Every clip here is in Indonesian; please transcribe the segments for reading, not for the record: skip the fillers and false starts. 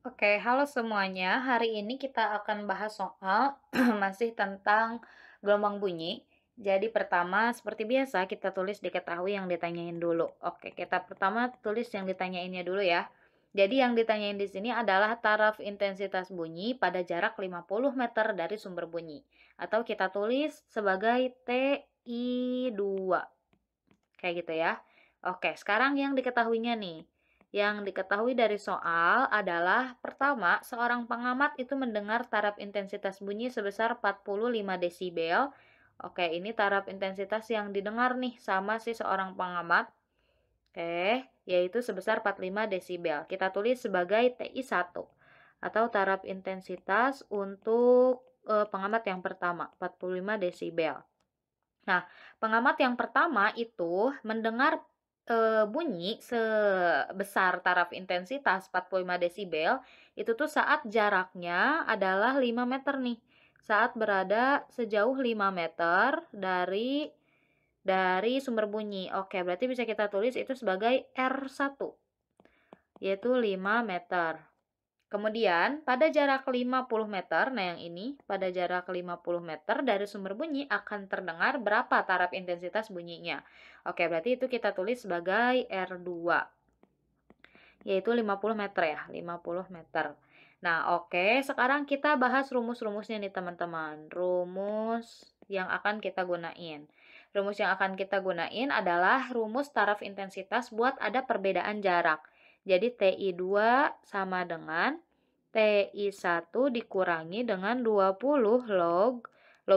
Oke, halo semuanya. Hari ini kita akan bahas soal masih tentang gelombang bunyi. Jadi pertama, seperti biasa kita tulis diketahui yang ditanyain dulu. Oke, kita pertama tulis yang ditanyainnya dulu ya. Jadi yang ditanyain di sini adalah taraf intensitas bunyi pada jarak 50 meter dari sumber bunyi. Atau kita tulis sebagai TI2. Kayak gitu ya. Oke, sekarang yang diketahuinya nih. Yang diketahui dari soal adalah pertama, seorang pengamat itu mendengar taraf intensitas bunyi sebesar 45 desibel. Oke, ini taraf intensitas yang didengar nih sama si seorang pengamat. Oke, yaitu sebesar 45 desibel. Kita tulis sebagai TI1 atau taraf intensitas untuk pengamat yang pertama, 45 desibel. Nah, pengamat yang pertama itu mendengar, bunyi sebesar taraf intensitas 45 desibel, itu tuh saat jaraknya adalah 5 meter nih, saat berada sejauh 5 meter dari sumber bunyi. Oke, berarti bisa kita tulis itu sebagai R1, yaitu 5 meter. Kemudian, pada jarak 50 meter, nah yang ini, pada jarak 50 meter dari sumber bunyi akan terdengar berapa taraf intensitas bunyinya. Oke, berarti itu kita tulis sebagai R2, yaitu 50 meter ya, 50 meter. Nah, oke, sekarang kita bahas rumus-rumusnya nih teman-teman. Rumus yang akan kita gunain. Rumus yang akan kita gunain adalah rumus taraf intensitas buat ada perbedaan jarak. Jadi TI2 sama dengan TI1 dikurangi dengan 20 log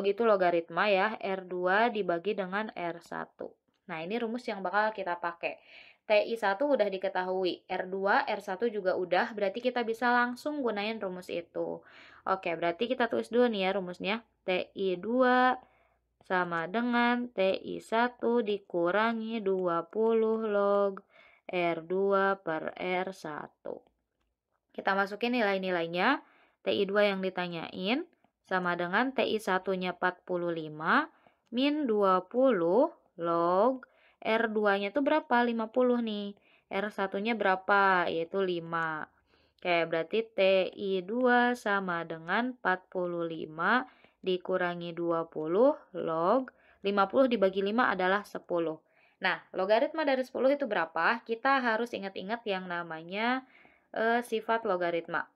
itu logaritma ya, R2 dibagi dengan R1. Nah, ini rumus yang bakal kita pakai. TI1 udah diketahui, R2, R1 juga udah, berarti kita bisa langsung gunain rumus itu. Oke, berarti kita tulis dulu nih ya rumusnya. TI2 sama dengan TI1 dikurangi 20 log R2 per R1. Kita masukin nilai-nilainya. TI2 yang ditanyain sama dengan TI1-nya 45 min 20 log R2-nya itu berapa? 50 nih. R1-nya berapa? Yaitu 5. Oke, berarti TI2 sama dengan 45 dikurangi 20 log 50 dibagi 5 adalah 10. Nah, logaritma dari 10 itu berapa? Kita harus ingat-ingat yang namanya sifat logaritma.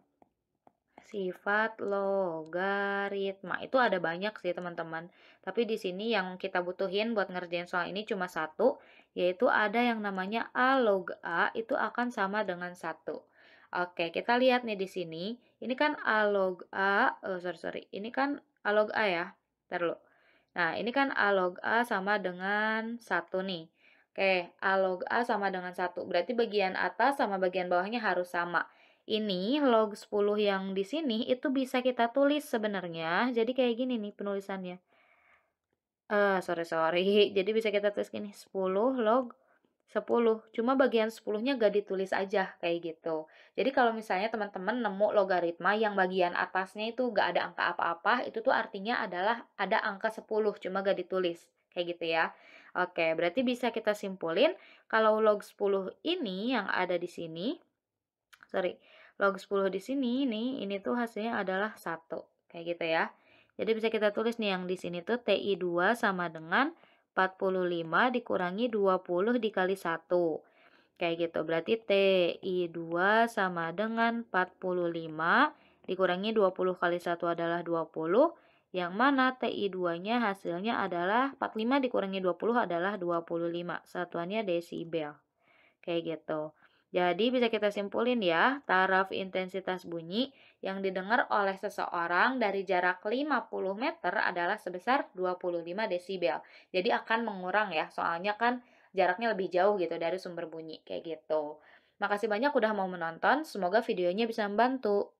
Sifat logaritma itu ada banyak sih teman-teman. Tapi di sini yang kita butuhin buat ngerjain soal ini cuma satu, yaitu ada yang namanya A log A itu akan sama dengan 1. Oke, kita lihat nih di sini. Ini kan A log A, sorry. Ini kan A log A ya. Ntar dulu. Nah, ini kan A log A sama dengan 1 nih. Oke, A log A sama dengan 1. Berarti bagian atas sama bagian bawahnya harus sama. Ini log 10 yang di sini itu bisa kita tulis sebenarnya. Jadi kayak gini nih penulisannya. Sorry. Jadi bisa kita tulis gini, 10 log 10. Cuma bagian 10-nya gak ditulis aja kayak gitu. Jadi kalau misalnya teman-teman nemu logaritma yang bagian atasnya itu gak ada angka apa-apa, itu tuh artinya adalah ada angka 10, cuma gak ditulis. Kayak gitu ya. Oke, berarti bisa kita simpulin kalau log 10 ini yang ada di sini, log 10 di sini nih, ini tuh hasilnya adalah 1. Kayak gitu ya. Jadi bisa kita tulis nih yang di sini tuh TI2 sama dengan 45 dikurangi 20 dikali 1. Kayak gitu. Berarti TI2 sama dengan 45 dikurangi 20 kali 1 adalah 20. Yang mana TI2-nya hasilnya adalah 45 dikurangi 20 adalah 25. Satuannya desibel. Kayak gitu. Jadi bisa kita simpulin ya, taraf intensitas bunyi yang didengar oleh seseorang dari jarak 50 meter adalah sebesar 25 desibel. Jadi akan mengurang ya, soalnya kan jaraknya lebih jauh gitu dari sumber bunyi, kayak gitu. Makasih banyak udah mau menonton, semoga videonya bisa membantu.